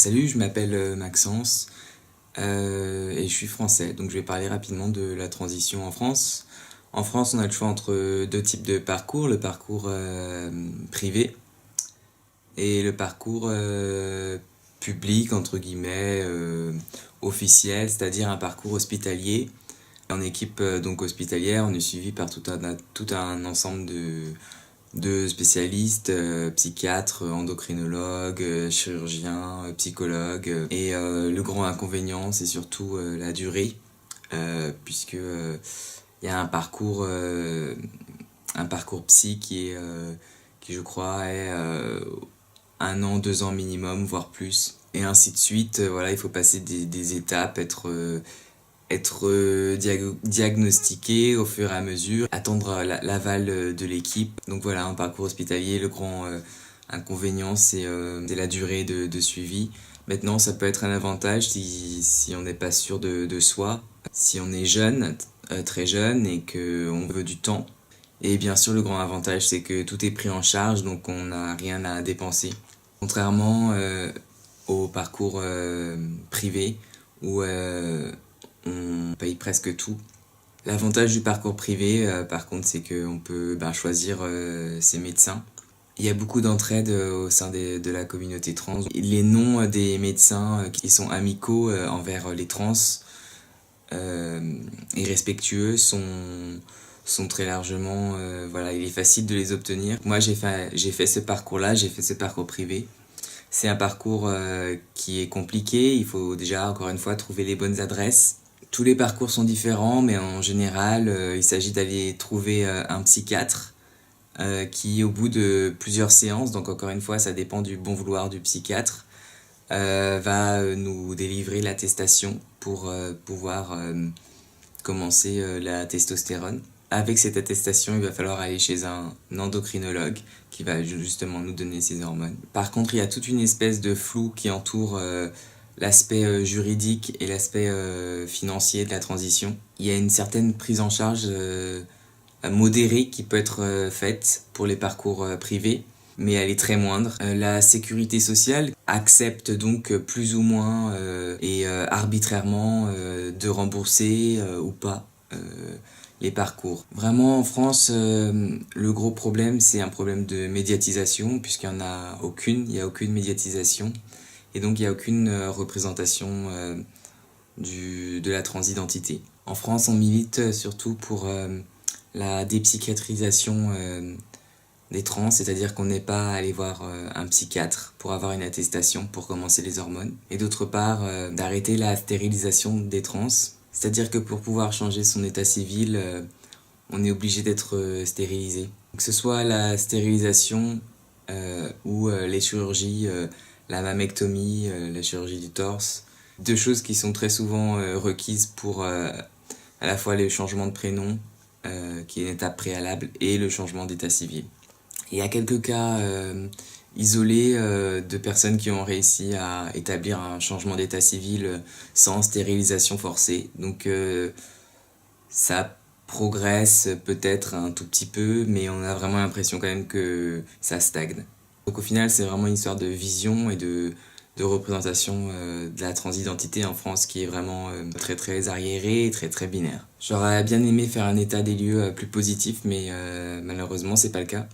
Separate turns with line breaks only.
Salut, je m'appelle Maxence et je suis français, donc je vais parler rapidement de la transition en France. En France, on a le choix entre deux types de parcours, le parcours privé et le parcours public, entre guillemets, officiel, c'est-à-dire un parcours hospitalier. En équipe donc hospitalière, on est suivi par tout un ensemble de spécialistes, psychiatres, endocrinologues, chirurgiens, psychologues. Et le grand inconvénient, c'est surtout la durée, puisque il y a un parcours psy qui je crois, est 1 an, 2 ans minimum, voire plus. Et ainsi de suite, voilà, il faut passer des étapes, être diagnostiqué au fur et à mesure, attendre l'aval de l'équipe. Donc voilà, un parcours hospitalier, le grand inconvénient, c'est la durée de suivi. Maintenant, ça peut être un avantage si on n'est pas sûr de soi, si on est jeune, très jeune, et qu'on veut du temps. Et bien sûr, le grand avantage, c'est que tout est pris en charge, donc on n'a rien à dépenser. Contrairement au parcours privé, où on paye presque tout. L'avantage du parcours privé, par contre, c'est qu'on peut choisir ses médecins. Il y a beaucoup d'entraide au sein de la communauté trans. Les noms des médecins qui sont amicaux envers les trans et respectueux sont très largement... voilà, il est facile de les obtenir. Moi, j'ai fait ce parcours-là, j'ai fait ce parcours privé. C'est un parcours qui est compliqué, il faut déjà, encore une fois, trouver les bonnes adresses. Tous les parcours sont différents, mais en général, il s'agit d'aller trouver un psychiatre qui, au bout de plusieurs séances, donc encore une fois, ça dépend du bon vouloir du psychiatre, va nous délivrer l'attestation pour pouvoir commencer la testostérone. Avec cette attestation, il va falloir aller chez un endocrinologue qui va justement nous donner ces hormones. Par contre, il y a toute une espèce de flou qui entoure l'aspect juridique et l'aspect financier de la transition. Il y a une certaine prise en charge modérée qui peut être faite pour les parcours privés, mais elle est très moindre. La sécurité sociale accepte donc plus ou moins et arbitrairement de rembourser ou pas les parcours. Vraiment, en France, le gros problème, c'est un problème de médiatisation, puisqu'il n'y en a aucune, il n'y a aucune médiatisation, et donc il n'y a aucune représentation de la transidentité. En France, on milite surtout pour la dépsychiatrisation des trans, c'est-à-dire qu'on n'est pas allé voir un psychiatre pour avoir une attestation pour commencer les hormones, et d'autre part, d'arrêter la stérilisation des trans. C'est-à-dire que pour pouvoir changer son état civil, on est obligé d'être stérilisé. Que ce soit la stérilisation ou les chirurgies, la mammectomie, la chirurgie du torse, deux choses qui sont très souvent requises pour à la fois le changement de prénom, qui est une étape préalable, et le changement d'état civil. Il y a quelques cas isolés de personnes qui ont réussi à établir un changement d'état civil sans stérilisation forcée. Donc ça progresse peut-être un tout petit peu, mais on a vraiment l'impression quand même que ça stagne. Donc au final, c'est vraiment une histoire de vision et de représentation de la transidentité en France qui est vraiment très très arriérée et très très binaire. J'aurais bien aimé faire un état des lieux plus positif, mais malheureusement c'est pas le cas.